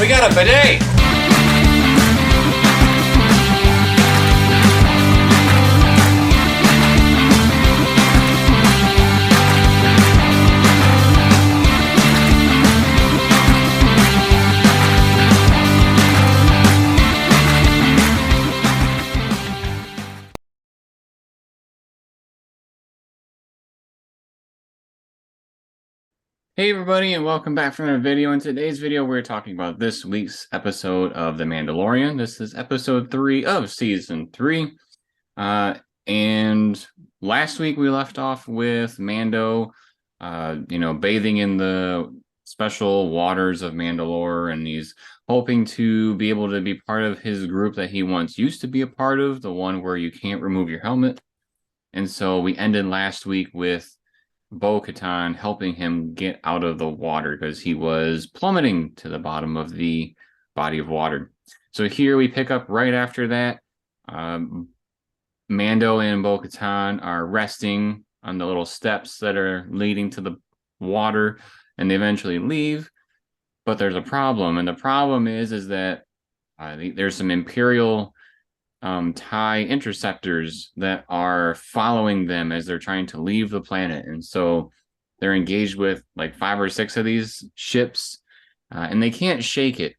We got a bidet! Hey everybody, and welcome back for another video. In today's video, we're talking about this week's episode of The Mandalorian. This is episode 3 of season 3. And last week we left off with Mando, bathing in the special waters of Mandalore, and he's hoping to be able to be part of his group that he once used to be a part of, the one where you can't remove your helmet. And so we ended last week with Bo-Katan helping him get out of the water because he was plummeting to the bottom of the body of water. So here we pick up right after that. Mando and Bo-Katan are resting on the little steps that are leading to the water, and they eventually leave. But there's a problem, and the problem is that there's some Imperial TIE interceptors that are following them as they're trying to leave the planet. And so they're engaged with like 5 or 6 of these ships, and they can't shake it.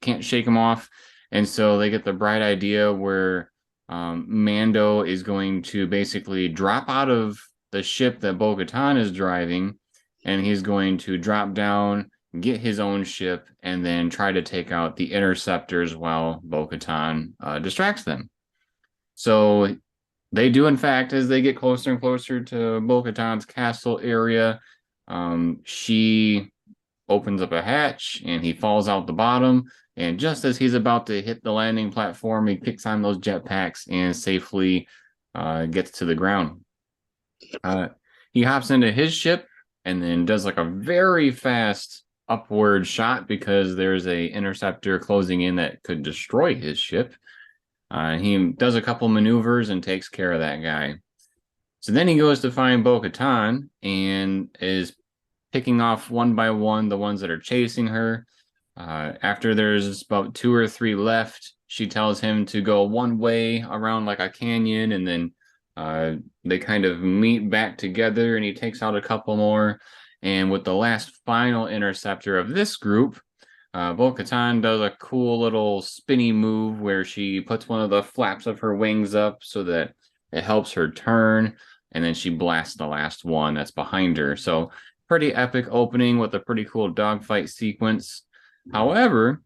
Can't shake them off. And so they get the bright idea where Mando is going to basically drop out of the ship that Bo-Katan is driving, and he's going to drop down, get his own ship, and then try to take out the interceptors while Bo-Katan distracts them. So they do, in fact, as they get closer and closer to Bo-Katan's castle area, she opens up a hatch, and he falls out the bottom. And just as he's about to hit the landing platform, he kicks on those jetpacks and safely gets to the ground. He hops into his ship and then does like a very fast upward shot because there's a interceptor closing in that could destroy his ship. He does a couple maneuvers and takes care of that guy. So then he goes to find Bo-Katan and is picking off one by one the ones that are chasing her. After there's about 2 or 3 left, she tells him to go one way around like a canyon, and then they kind of meet back together, and he takes out a couple more. And with the last final interceptor of this group, Bo-Katan does a cool little spinny move where she puts one of the flaps of her wings up so that it helps her turn, and then she blasts the last one that's behind her. So pretty epic opening with a pretty cool dogfight sequence. However,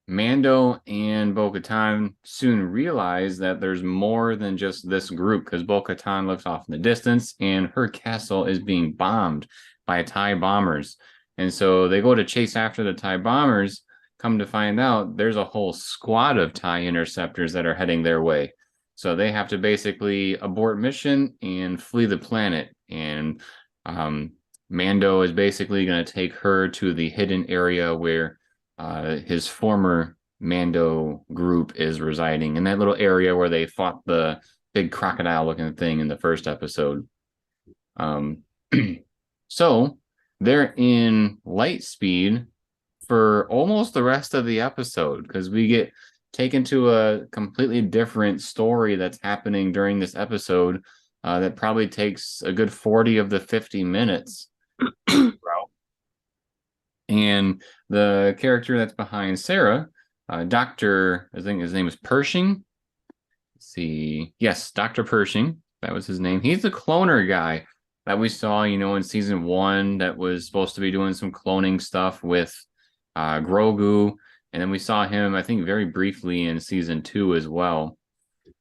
Mando and Bo-Katan soon realize that there's more than just this group, because Bo-Katan looks off in the distance and her castle is being bombed by TIE bombers. And so they go to chase after the TIE bombers. Come to find out, there's a whole squad of TIE interceptors that are heading their way. So they have to basically abort mission and flee the planet. And Mando is basically going to take her to the hidden area where his former Mando group is residing, in that little area where they fought the big crocodile-looking thing in the first episode. So they're in light speed for almost the rest of the episode, because we get taken to a completely different story that's happening during this episode that probably takes a good 40 of the 50 minutes. And the character that's behind Sarah, Dr. I think his name is Pershing. Let's see. Yes, Dr. Pershing. That was his name. He's the cloner guy that we saw, in season 1 that was supposed to be doing some cloning stuff with Grogu. And then we saw him, I think, very briefly in season 2 as well.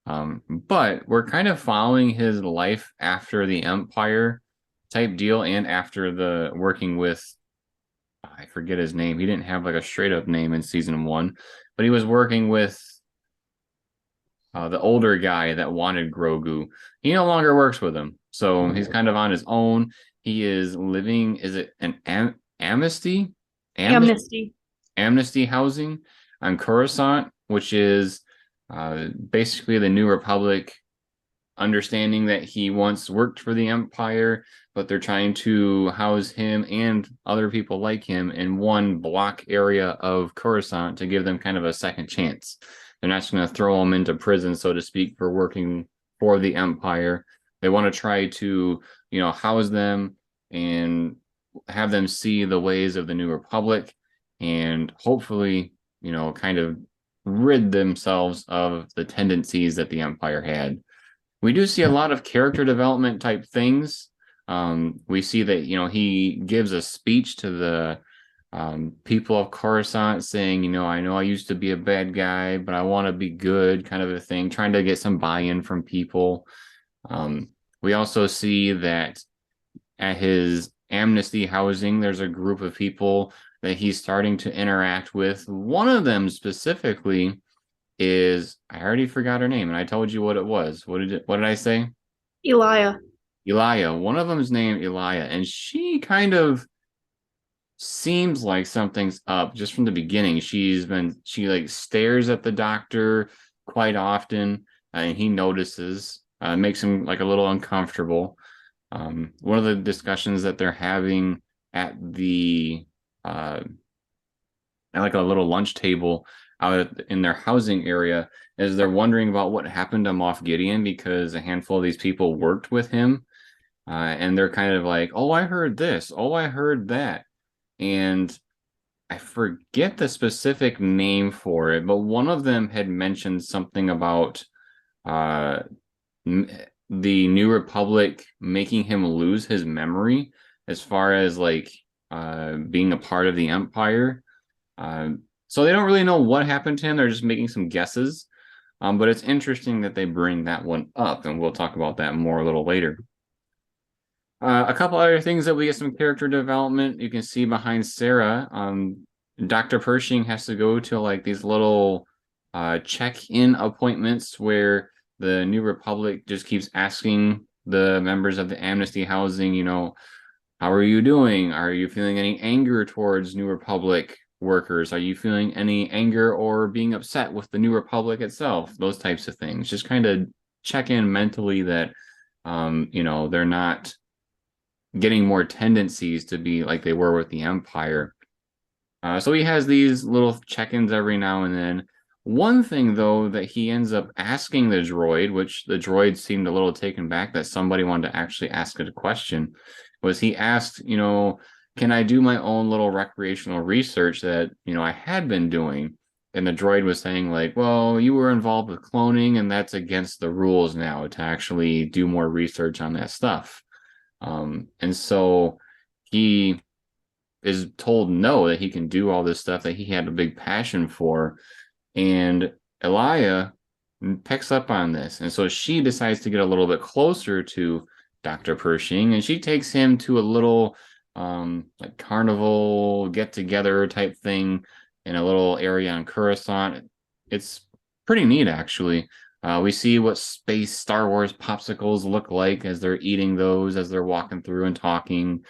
But we're kind of following his life after the Empire type deal, and after the working with, I forget his name. He didn't have like a straight up name in season 1, but he was working with the older guy that wanted Grogu. He no longer works with him, so he's kind of on his own. He is living, is it an amnesty housing on Coruscant, which is basically the New Republic understanding that he once worked for the Empire, but they're trying to house him and other people like him in one block area of Coruscant to give them kind of a second chance. They're not just going to throw them into prison, so to speak, for working for the Empire. They want to try to, house them and have them see the ways of the New Republic and hopefully, kind of rid themselves of the tendencies that the Empire had. We do see a lot of character development type things. We see that, he gives a speech to the people of Coruscant saying, I know I used to be a bad guy, but I want to be good, kind of a thing, trying to get some buy-in from people. We also see that at his amnesty housing, there's a group of people that he's starting to interact with. One of them specifically is, I already forgot her name, and I told you what it was. What did I say? Elia. Elia. One of them is named Elia, and she kind of seems like something's up just from the beginning. She like stares at the doctor quite often, and he notices. Makes him like a little uncomfortable. One of the discussions that they're having at the at like a little lunch table out in their housing area is they're wondering about what happened to Moff Gideon because a handful of these people worked with him. And they're kind of like, oh, I heard this. Oh, I heard that. And I forget the specific name for it, but one of them had mentioned something about uh, the New Republic making him lose his memory as far as like being a part of the Empire. So they don't really know what happened to him. They're just making some guesses. But it's interesting that they bring that one up, and we'll talk about that more a little later. A couple other things that we get some character development. You can see behind Sarah, Dr. Pershing has to go to like these little check-in appointments where the New Republic just keeps asking the members of the Amnesty housing, how are you doing? Are you feeling any anger towards New Republic workers? Are you feeling any anger or being upset with the New Republic itself? Those types of things. Just kind of check in mentally that, they're not getting more tendencies to be like they were with the Empire. So he has these little check-ins every now and then. One thing, though, that he ends up asking the droid, which the droid seemed a little taken back that somebody wanted to actually ask it a question, was he asked, can I do my own little recreational research that, I had been doing? And the droid was saying, like, well, you were involved with cloning, and that's against the rules now to actually do more research on that stuff. And so he is told no, that he can do all this stuff that he had a big passion for. And Elia picks up on this. And so she decides to get a little bit closer to Dr. Pershing, and she takes him to a little like carnival get together type thing in a little area on Coruscant. It's pretty neat, actually. We see what space Star Wars popsicles look like as they're eating those, as they're walking through and talking.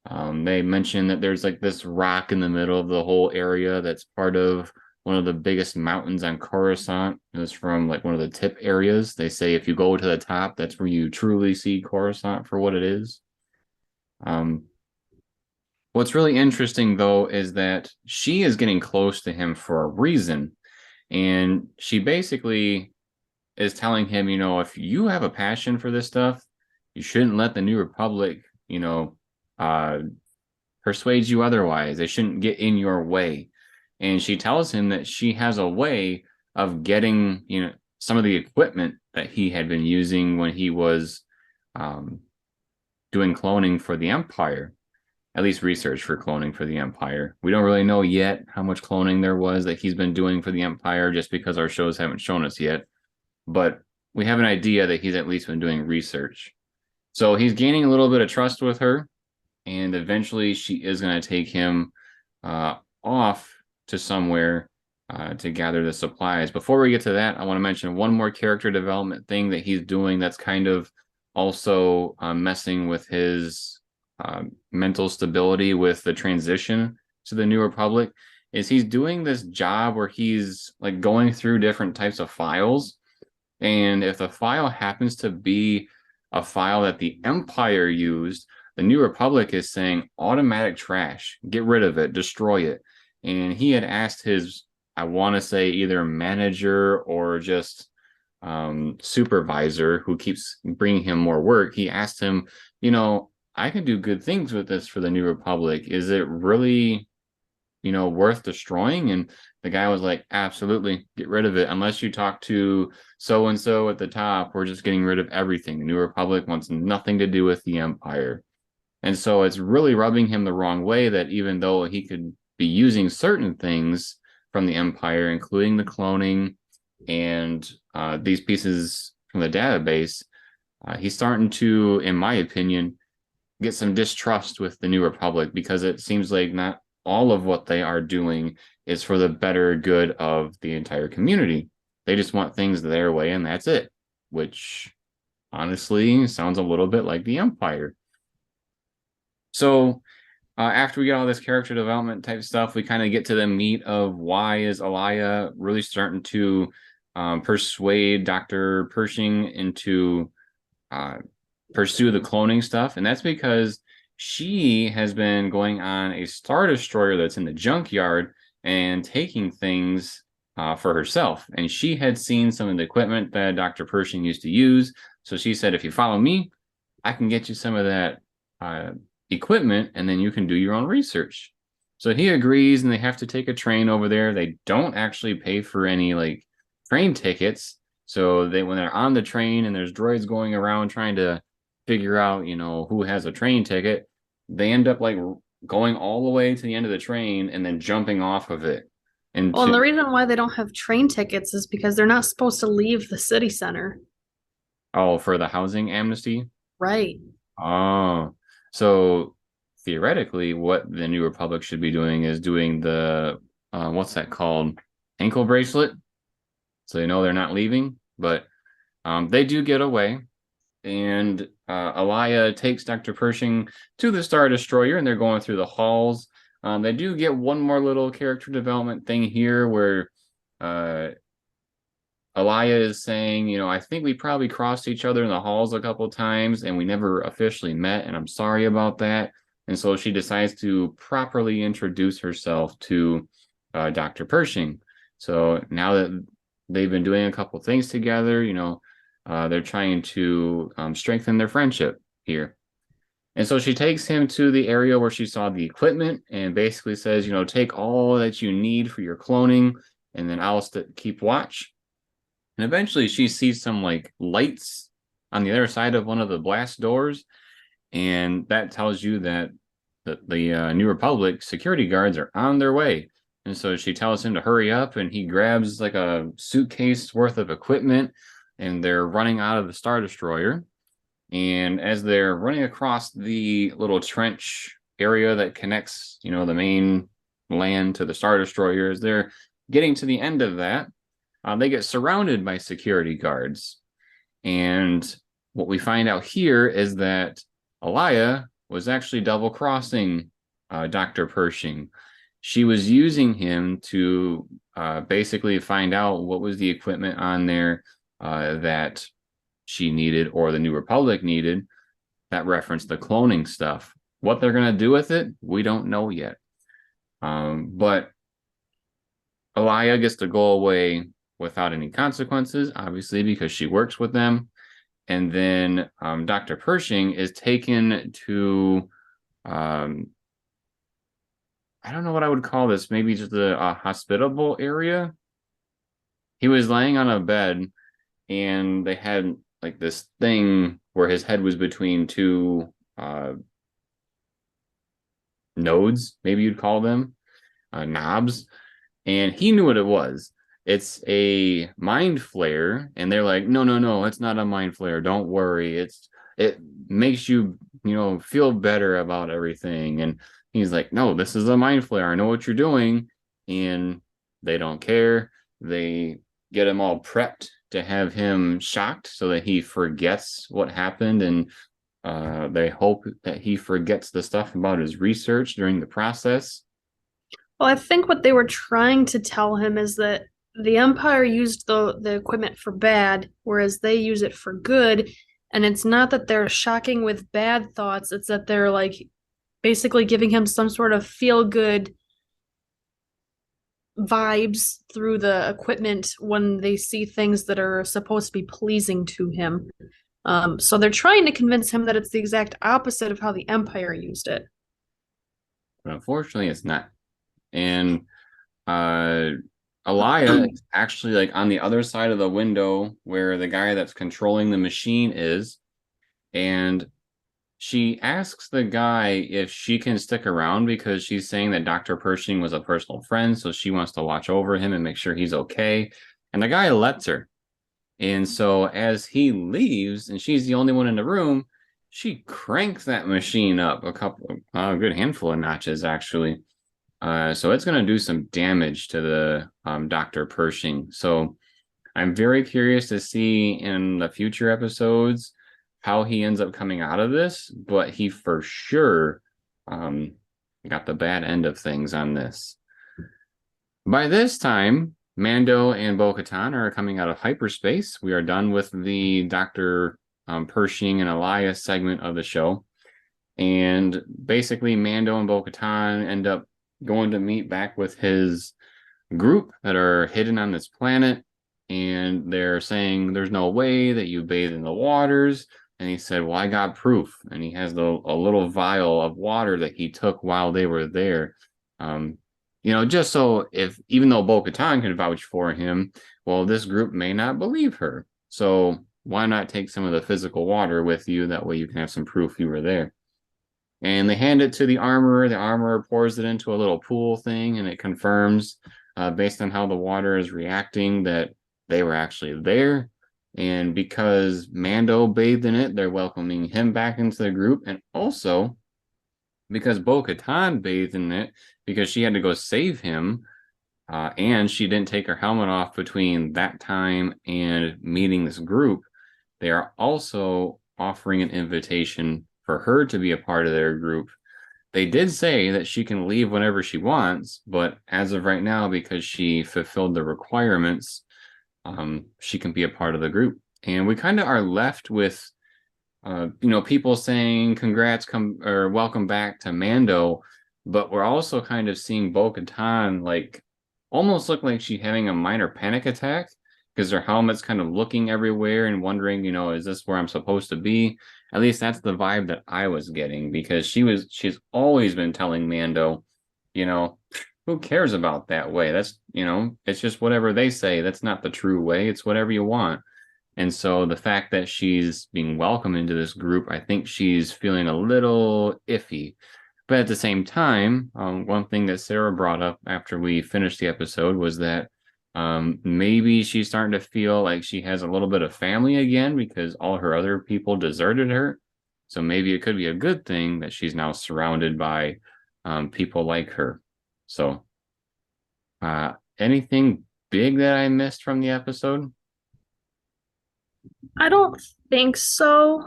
They mention that there's like this rock in the middle of the whole area that's part of one of the biggest mountains on Coruscant. It was from like one of the tip areas. They say if you go to the top, that's where you truly see Coruscant for what it is. Um, what's really interesting, though, is that she is getting close to him for a reason. And she basically is telling him, if you have a passion for this stuff, you shouldn't let the New Republic, uh, persuade you otherwise. They shouldn't get in your way. And she tells him that she has a way of getting, some of the equipment that he had been using when he was doing cloning for the Empire, at least research for cloning for the Empire. We don't really know yet how much cloning there was that he's been doing for the Empire just because our shows haven't shown us yet. But we have an idea that he's at least been doing research. So he's gaining a little bit of trust with her, and eventually she is going to take him off to somewhere to gather the supplies. Before we get to that, I want to mention one more character development thing that he's doing that's kind of also messing with his mental stability with the transition to the New Republic. Is he's doing this job where he's like going through different types of files, And if the file happens to be a file that the Empire used, the New Republic is saying automatic trash, get rid of it, destroy it. And he had asked his, I want to say either manager or just supervisor who keeps bringing him more work. He asked him, I can do good things with this for the New Republic. Is it really, worth destroying? And the guy was like, absolutely, get rid of it. Unless you talk to so and so at the top, we're just getting rid of everything. The New Republic wants nothing to do with the Empire. And so it's really rubbing him the wrong way that even though he could be using certain things from the Empire, including the cloning and these pieces from the database, he's starting to, in my opinion, get some distrust with the New Republic because it seems like not all of what they are doing is for the better good of the entire community. They just want things their way and that's it, which honestly sounds a little bit like the Empire. So after we get all this character development type stuff, we kind of get to the meat of why is Alaya really starting to persuade Dr. Pershing into pursue the cloning stuff. And that's because she has been going on a Star Destroyer that's in the junkyard and taking things for herself. And she had seen some of the equipment that Dr. Pershing used to use. So she said, if you follow me, I can get you some of that equipment and then you can do your own research. So he agrees and they have to take a train over there. They don't actually pay for any like train tickets. So when they're on the train and there's droids going around trying to figure out, who has a train ticket, they end up like going all the way to the end of the train and then jumping off of it. Well, and the reason why they don't have train tickets is because they're not supposed to leave the city center. For the housing amnesty. Right. Oh, so theoretically, what the New Republic should be doing is doing the what's that called? Ankle bracelet. So they know they're not leaving, but they do get away. And Alaya takes Dr. Pershing to the Star Destroyer, and they're going through the halls. They do get one more little character development thing here where Alaya is saying, I think we probably crossed each other in the halls a couple times and we never officially met, and I'm sorry about that. And so she decides to properly introduce herself to Dr. Pershing. So now that they've been doing a couple things together, they're trying to strengthen their friendship here. And so she takes him to the area where she saw the equipment and basically says, take all that you need for your cloning, and then I'll keep watch. And eventually she sees some like lights on the other side of one of the blast doors. And that tells you that the New Republic security guards are on their way. And so she tells him to hurry up, and he grabs like a suitcase worth of equipment, and they're running out of the Star Destroyer. And as they're running across the little trench area that connects, the main land to the Star Destroyer, as they're getting to the end of that, they get surrounded by security guards. And what we find out here is that Alaya was actually double crossing Dr. Pershing. She was using him to basically find out what was the equipment on there that she needed or the New Republic needed that referenced the cloning stuff. What they're going to do with it, we don't know yet. But Alaya gets to go away without any consequences, obviously, because she works with them. And then Dr. Pershing is taken to, I don't know what I would call this, maybe just a hospitable area. He was laying on a bed, and they had like this thing where his head was between two nodes, maybe you'd call them, knobs. And he knew what it was. It's a mind flare, and they're like, no, no, no, it's not a mind flare. Don't worry. It makes you, feel better about everything. And he's like, no, this is a mind flare. I know what you're doing. And they don't care. They get him all prepped to have him shocked so that he forgets what happened. And they hope that he forgets the stuff about his research during the process. Well, I think what they were trying to tell him is that the Empire used the equipment for bad, whereas they use it for good. And it's not that they're shocking with bad thoughts, it's that they're like basically giving him some sort of feel good vibes through the equipment when they see things that are supposed to be pleasing to him. So they're trying to convince him that it's the exact opposite of how the Empire used it. But unfortunately, it's not. And uh, Alaya is actually like on the other side of the window where the guy that's controlling the machine is. And she asks the guy if she can stick around because she's saying that Dr. Pershing was a personal friend. So she wants to watch over him and make sure he's okay. And the guy lets her. And so as he leaves and she's the only one in the room, she cranks that machine up a good handful of notches, actually. So it's going to do some damage to the Dr. Pershing. So I'm very curious to see in the future episodes how he ends up coming out of this, but he for sure um, got the bad end of things on this. By this time, Mando and Bo-Katan are coming out of hyperspace. We are done with the Dr. Pershing and Elias segment of the show. And basically, Mando and Bo-Katan end up going to meet back with his group that are hidden on this planet. And they're saying, there's no way that you bathe in the waters. And he said, well, I got proof. And he has a little vial of water that he took while they were there. Um, just so if, even though Bo-Katan can vouch for him, well, this group may not believe her. So why not take some of the physical water with you? That way you can have some proof you were there. And they hand it to the armorer. The armorer pours it into a little pool thing, and it confirms, based on how the water is reacting, that they were actually there. And because Mando bathed in it, they're welcoming him back into the group. And also, because Bo-Katan bathed in it, because she had to go save him, and she didn't take her helmet off between that time and meeting this group, they are also offering an invitation for her to be a part of their group. They did say that she can leave whenever she wants, but as of right now, because she fulfilled the requirements, she can be a part of the group. And we kind of are left with, people saying congrats, come or welcome back to Mando, but we're also kind of seeing Bo-Katan like almost look like she's having a minor panic attack because her helmet's kind of looking everywhere and wondering, is this where I'm supposed to be? At least that's the vibe that I was getting because she's always been telling Mando, you know, who cares about that way? That's, it's just whatever they say. That's not the true way. It's whatever you want. And so the fact that she's being welcomed into this group, I think she's feeling a little iffy. But at the same time, one thing that Sarah brought up after we finished the episode was that maybe she's starting to feel like she has a little bit of family again because all her other people deserted her. So maybe it could be a good thing that she's now surrounded by people like her. So, anything big that I missed from the episode? I don't think so.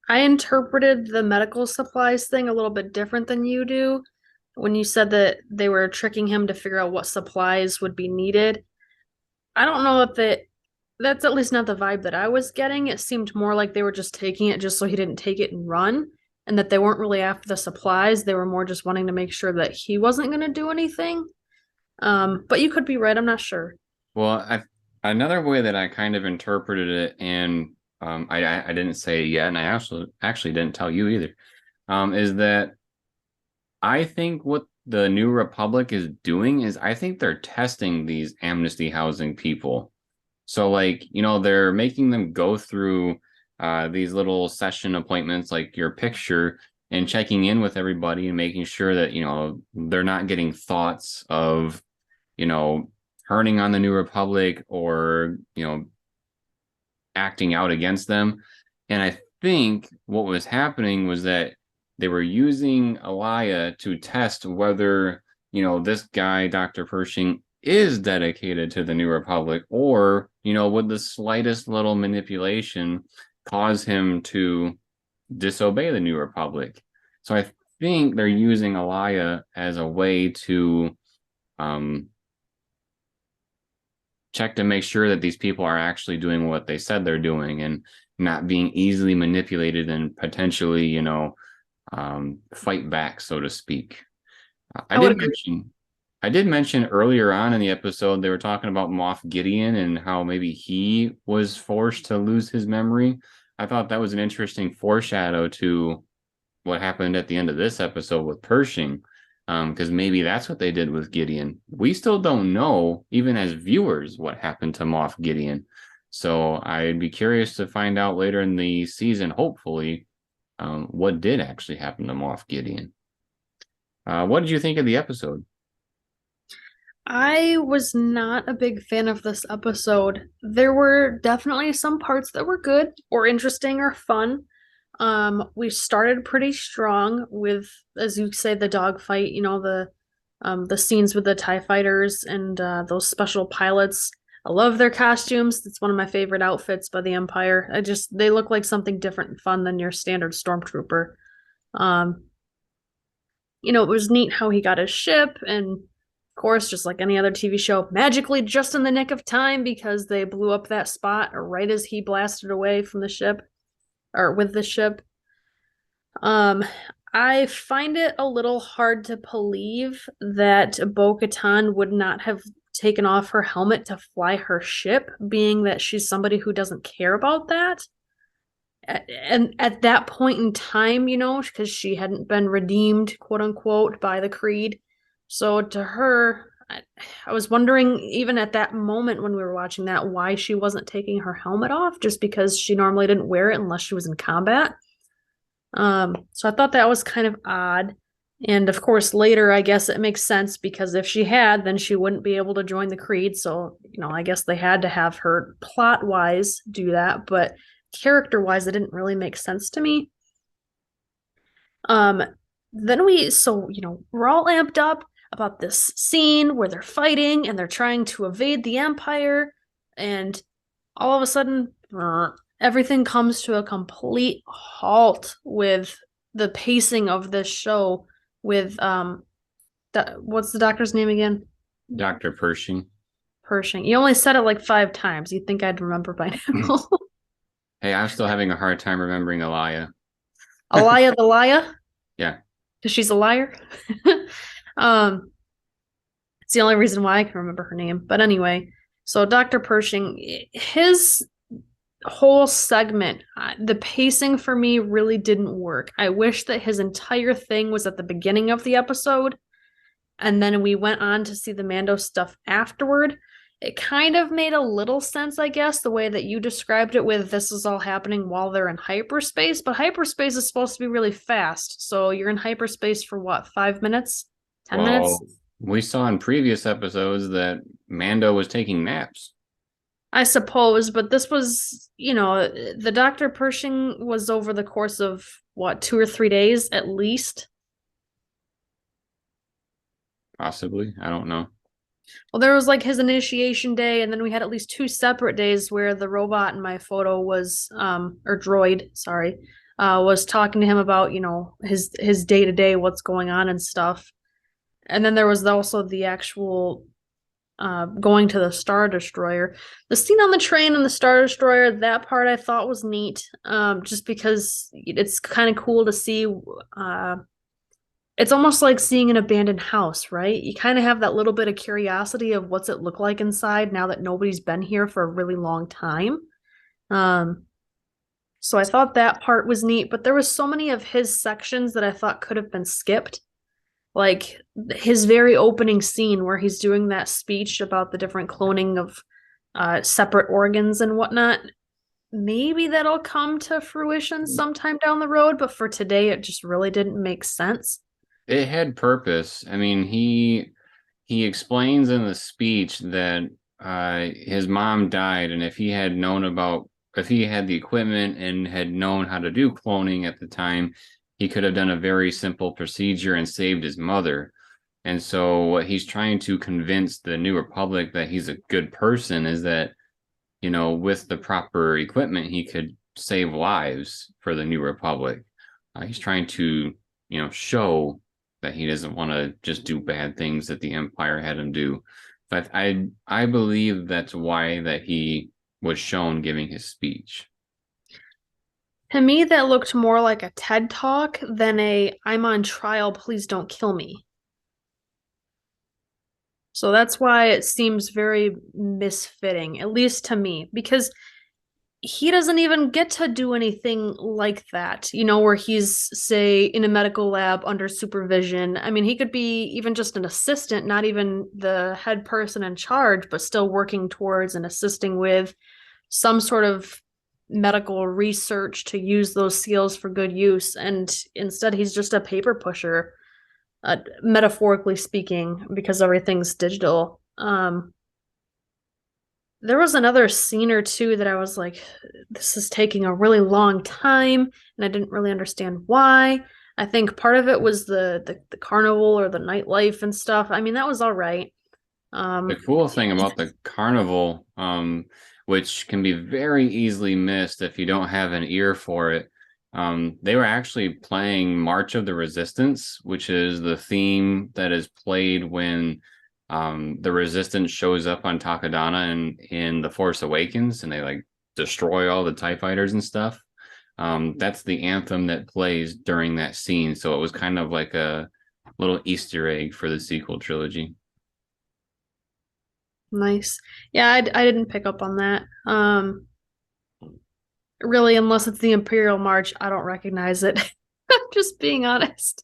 I interpreted the medical supplies thing a little bit different than you do when you said that they were tricking him to figure out what supplies would be needed. I don't know if that's at least not the vibe that I was getting. It seemed more like they were just taking it just so he didn't take it and run, and that they weren't really after the supplies. They were more just wanting to make sure that he wasn't going to do anything. But you could be right. I'm not sure. Well, another way that I kind of interpreted it, and I didn't say it yet, and I actually didn't tell you either, is that I think what the New Republic is doing is I think they're testing these amnesty housing people. So, like, they're making them go through these little session appointments, like your picture, and checking in with everybody and making sure that, they're not getting thoughts of, you know, turning on the New Republic or, acting out against them. And I think what was happening was that they were using Alaya to test whether, this guy, Dr. Pershing, is dedicated to the New Republic, or, would the slightest little manipulation cause him to disobey the New Republic? So I think they're using Alaya as a way to um, check to make sure that these people are actually doing what they said they're doing and not being easily manipulated and potentially, fight back, so to speak. I I would did agree. mention, I did mention earlier on in the episode they were talking about Moff Gideon and how maybe he was forced to lose his memory. I thought that was an interesting foreshadow to what happened at the end of this episode with Pershing, because maybe that's what they did with Gideon. We still don't know, even as viewers, what happened to Moff Gideon. So I'd be curious to find out later in the season, hopefully, what did actually happen to Moff Gideon. What did you think of the episode? I was not a big fan of this episode. There were definitely some parts that were good or interesting or fun. We started pretty strong with, as you say, the dogfight, the scenes with the TIE fighters and those special pilots. I love their costumes. It's one of my favorite outfits by the Empire. They look like something different and fun than your standard stormtrooper. Um, it was neat how he got his ship, and of course, just like any other TV show, magically just in the nick of time because they blew up that spot right as he blasted away from the ship or with the ship. Um, I find it a little hard to believe that Bo-Katan would not have taken off her helmet to fly her ship, being that she's somebody who doesn't care about that. And at that point in time, because she hadn't been redeemed, quote unquote, by the Creed. So to her, I was wondering, even at that moment when we were watching that, why she wasn't taking her helmet off, just because she normally didn't wear it unless she was in combat. So I thought that was kind of odd. And of course, later, I guess it makes sense because if she had, then she wouldn't be able to join the Creed. So, I guess they had to have her plot wise do that. But character wise, it didn't really make sense to me. Um, then we're all amped up about this scene where they're fighting and they're trying to evade the Empire. And all of a sudden, everything comes to a complete halt with the pacing of this show with what's the doctor's name again? Dr. Pershing. Pershing. You only said it like 5 times. You'd think I'd remember by now. Hey, I'm still having a hard time remembering Elia. Alaya the Liar, Yeah. because she's a liar. um, it's the only reason why I can remember her name. But anyway, so Dr. Pershing, his whole segment, the pacing for me really didn't work. I wish that his entire thing was at the beginning of the episode, and then we went on to see the Mando stuff afterward. It kind of made a little sense, I guess, the way that you described it with this is all happening while they're in hyperspace, but hyperspace is supposed to be really fast. So you're in hyperspace for what, 5 minutes? 10 minutes? Well, we saw in previous episodes that Mando was taking naps. I suppose, but this was, the Dr. Pershing was over the course of what, 2 or 3 days at least. Possibly. I don't know. Well, there was like his initiation day, and then we had at least 2 separate days where the robot in my photo was, or droid, sorry, was talking to him about, his day to day, what's going on and stuff. And then there was also the actual going to the Star Destroyer. The scene on the train and the Star Destroyer, that part I thought was neat, just because it's kind of cool to see. It's almost like seeing an abandoned house, right? You kind of have that little bit of curiosity of what's it look like inside now that nobody's been here for a really long time. Um, so I thought that part was neat, but there was so many of his sections that I thought could have been skipped. Like his very opening scene where he's doing that speech about the different cloning of separate organs and whatnot. Maybe that'll come to fruition sometime down the road, but for today, it just really didn't make sense. It had purpose. I mean, he explains in the speech that his mom died, and if he had the equipment and had known how to do cloning at the time, he could have done a very simple procedure and saved his mother. And so, what he's trying to convince the New Republic that he's a good person is that, with the proper equipment, he could save lives for the New Republic. He's trying to, show that he doesn't want to just do bad things that the Empire had him do. But I believe that's why that he was shown giving his speech. To me, that looked more like a TED talk than a I'm on trial, please don't kill me. So that's why it seems very misfitting, at least to me, because he doesn't even get to do anything like that, where he's, say, in a medical lab under supervision. I mean, he could be even just an assistant, not even the head person in charge, but still working towards and assisting with some sort of medical research to use those skills for good use. And instead, he's just a paper pusher, metaphorically speaking, because everything's digital. There was another scene or two that I was like, this is taking a really long time, and I didn't really understand why. I think part of it was the carnival or the nightlife and stuff. I mean, that was all right. The Um, cool thing about the carnival, which can be very easily missed if you don't have an ear for it, they were actually playing March of the Resistance, which is the theme that is played when the Resistance shows up on Takodana and in The Force Awakens, and they like destroy all the TIE fighters and stuff. That's the anthem that plays during that scene, so it was kind of like a little Easter egg for the sequel trilogy. nice. Yeah, I didn't pick up on that. Really, unless it's the Imperial March, I don't recognize it. Just being honest.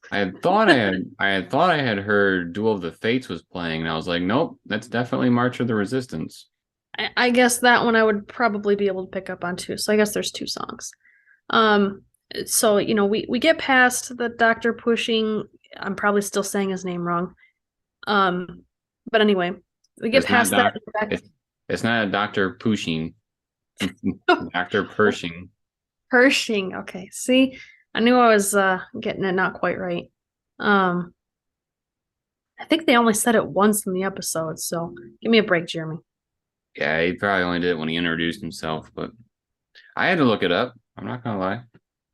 I had heard Duel of the Fates was playing, and I was like, nope, that's definitely March of the Resistance. I guess that one I would probably be able to pick up on too. So I guess there's two songs. Um, so we get past the doctor pushing. I'm probably still saying his name wrong. Um, but anyway, we get It's not past that. Doc it's not a Dr. Pushing. Dr. Pershing. Pershing. Okay, see, I knew I was getting it not quite right. Um, I think they only said it once in the episode, so give me a break, Jeremy. Yeah, he probably only did it when he introduced himself, but I had to look it up. I'm not gonna lie.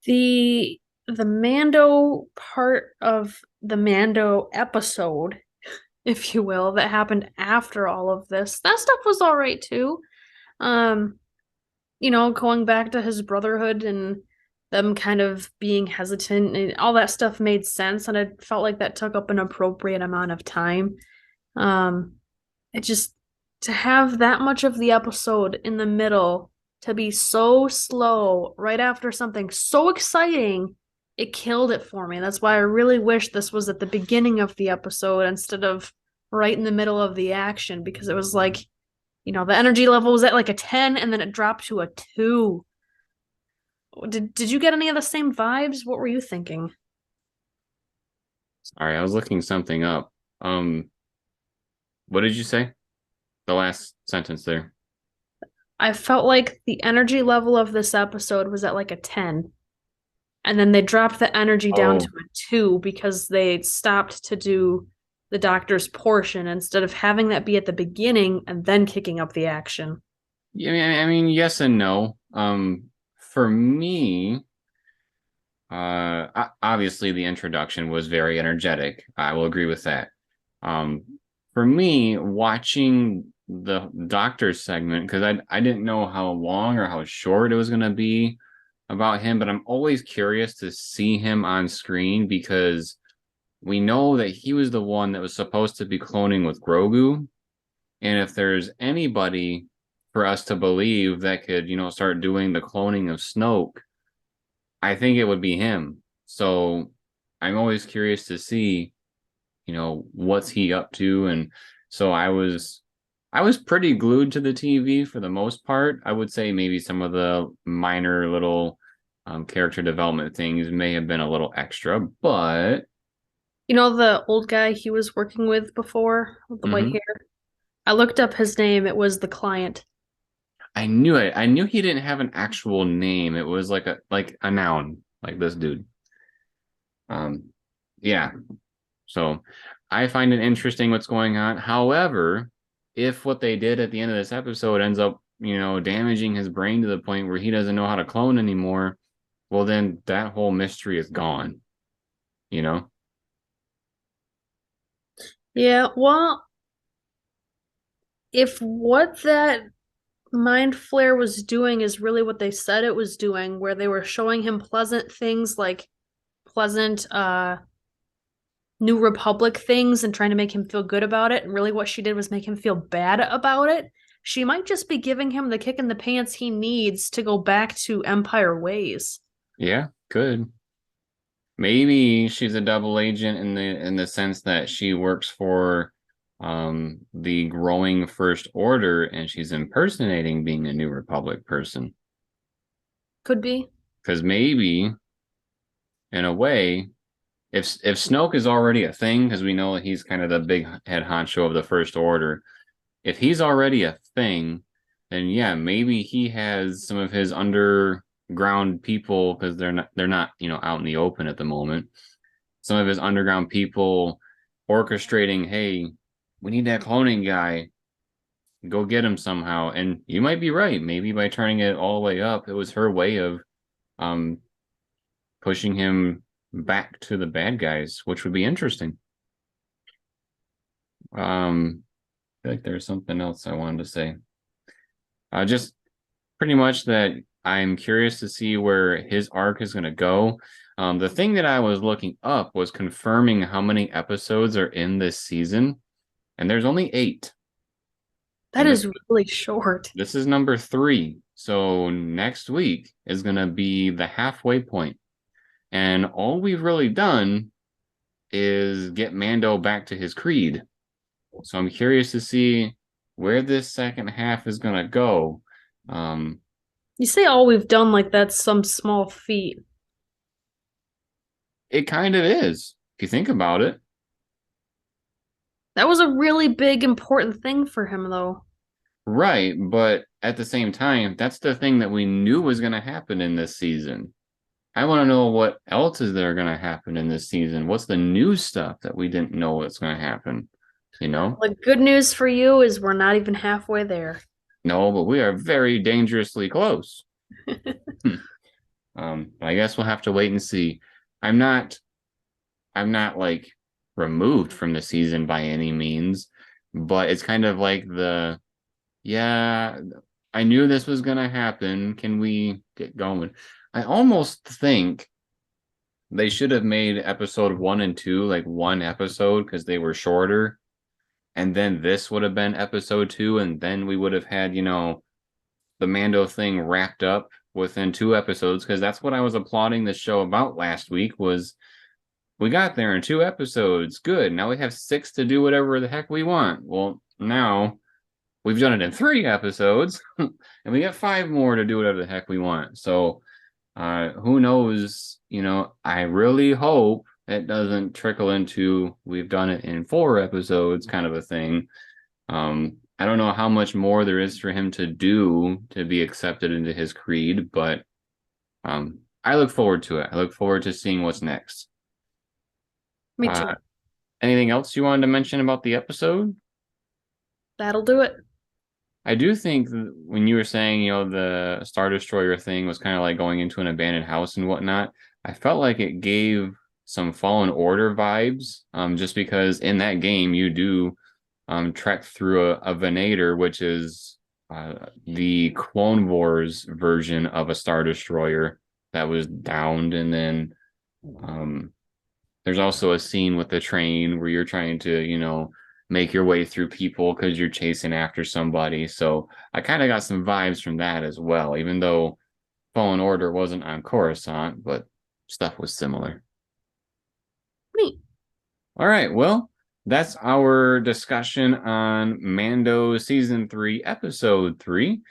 The Mando part of the Mando episode, if you will, that happened after all of this, that stuff was all right too. Um, going back to his brotherhood and them kind of being hesitant and all that stuff made sense, and I felt like that took up an appropriate amount of time. Um, it just to have that much of the episode in the middle to be so slow right after something so exciting, it killed it for me. That's why I really wish this was at the beginning of the episode instead of right in the middle of the action, because it was like, the energy level was at like a 10 and then it dropped to a 2. Did you get any of the same vibes? What were you thinking? Sorry, I was looking something up. Um, what did you say? The last sentence there. I felt like the energy level of this episode was at like a 10. And then they dropped the energy down to Oh, a 2 because they stopped to do the doctor's portion instead of having that be at the beginning and then kicking up the action. yeah, I mean, yes and no. For me, obviously the introduction was very energetic. I will agree with that. Um, for me, watching the doctor segment, because I didn't know how long or how short it was going to be about him, but I'm always curious to see him on screen because we know that he was the one that was supposed to be cloning with Grogu. And if there's anybody for us to believe that could, start doing the cloning of Snoke, I think it would be him. So I'm always curious to see, what's he up to. And so I was pretty glued to the TV for the most part. I would say maybe some of the minor little character development things may have been a little extra, but The old guy he was working with before with the white mhm. hair? I looked up his name. It was the client. I knew it. I knew he didn't have an actual name. It was like a noun, like this dude. Um, yeah. So I find it interesting what's going on. However, if what they did at the end of this episode ends up, damaging his brain to the point where he doesn't know how to clone anymore, well, then that whole mystery is gone, you know? Yeah, well, If what that mind flare was doing is really what they said it was doing, where they were showing him pleasant things like pleasant New Republic things and trying to make him feel good about it, and really what she did was make him feel bad about it, she might just be giving him the kick in the pants he needs to go back to Empire ways. Yeah, good. Maybe she's a double agent in the sense that she works for the growing First Order and she's impersonating being a New Republic person. Could be. Because maybe, in a way, if Snoke is already a thing, because we know he's kind of the big head honcho of the First Order, if he's already a thing, then yeah, maybe he has some of his underground people because they're not out in the open at the moment. Some of his underground people orchestrating, hey, we need that cloning guy. Go get him somehow. And you might be right. Maybe by turning it all the way up, it was her way of um pushing him back to the bad guys, which would be interesting. I feel like there's something else I wanted to say. Just pretty much that I'm curious to see where his arc is going to go. The thing that I was looking up was confirming how many episodes are in this season, and there's only 8. That And is really short. this is number 3. So next week is going to be the halfway point. And all we've really done is get Mando back to his creed. So I'm curious to see where this second half is going to go. Um, You say all we've done like that's some small feat. it kind of is, if you think about it. That was a really big, important thing for him, though. Right, but at the same time, that's the thing that we knew was going to happen in this season. I want to know what else is there going to happen in this season. What's the new stuff that we didn't know what's going to happen? You know? The good news for you is we're not even halfway there. No, but we are very dangerously close. Hmm. I guess we'll have to wait and see. I'm not I'm not like removed from the season by any means, but it's kind of like yeah, I knew this was gonna happen. Can we get going? I almost think they should have made episode 1 and 2 like one episode because they were shorter, and then this would have been episode 2, and then we would have had, the Mando thing wrapped up within 2 episodes, because that's what I was applauding the show about last week was we got there in 2 episodes. Good. Now we have 6 to do whatever the heck we want. Well, now we've done it in 3 episodes, and we got 5 more to do whatever the heck we want. So, who knows? I really hope it doesn't trickle into we've done it in 4 episodes kind of a thing. I don't know how much more there is for him to do to be accepted into his creed, but I look forward to it. I look forward to seeing what's next. Me Uh, too. anything else you wanted to mention about the episode? That'll do it. I do think when you were saying, the Star Destroyer thing was kind of like going into an abandoned house and whatnot, I felt like it gave some Fallen Order vibes, just because in that game you do trek through a Venator, which is the Clone Wars version of a Star Destroyer that was downed, and then um, there's also a scene with the train where you're trying to, make your way through people because you're chasing after somebody. So I kind of got some vibes from that as well, even though Fallen Order wasn't on Coruscant, but stuff was similar. Neat. All right, well, that's our discussion on Mando Season 3, Episode 3.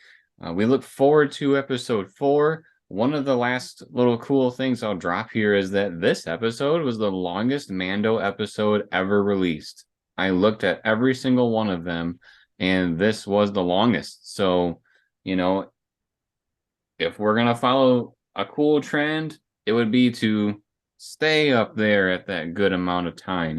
We look forward to Episode 4. One of the last little cool things I'll drop here is that this episode was the longest Mando episode ever released. I looked at every single one of them, and this was the longest. So, if we're going to follow a cool trend, it would be to stay up there at that good amount of time.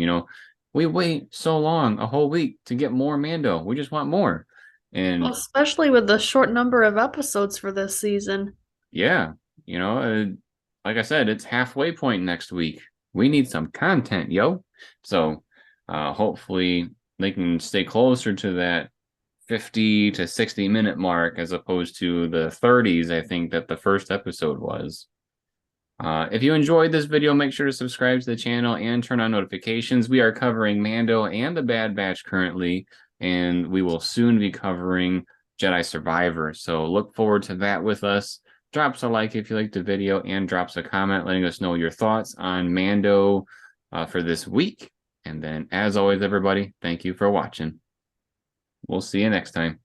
We wait so long, a whole week, to get more Mando. We just want more. Well, And especially with the short number of episodes for this season. yeah, like I said, it's halfway point next week. We need some content, yo. So hopefully they can stay closer to that 50 to 60-minute mark as opposed to the 30s, I think, that the first episode was. If you enjoyed this video, make sure to subscribe to the channel and turn on notifications. We are covering Mando and the Bad Batch currently, and we will soon be covering Jedi Survivor. So look forward to that with us. Drop us a like if you liked the video, and drop us a comment letting us know your thoughts on Mando for this week. And then, as always, everybody, thank you for watching. We'll see you next time.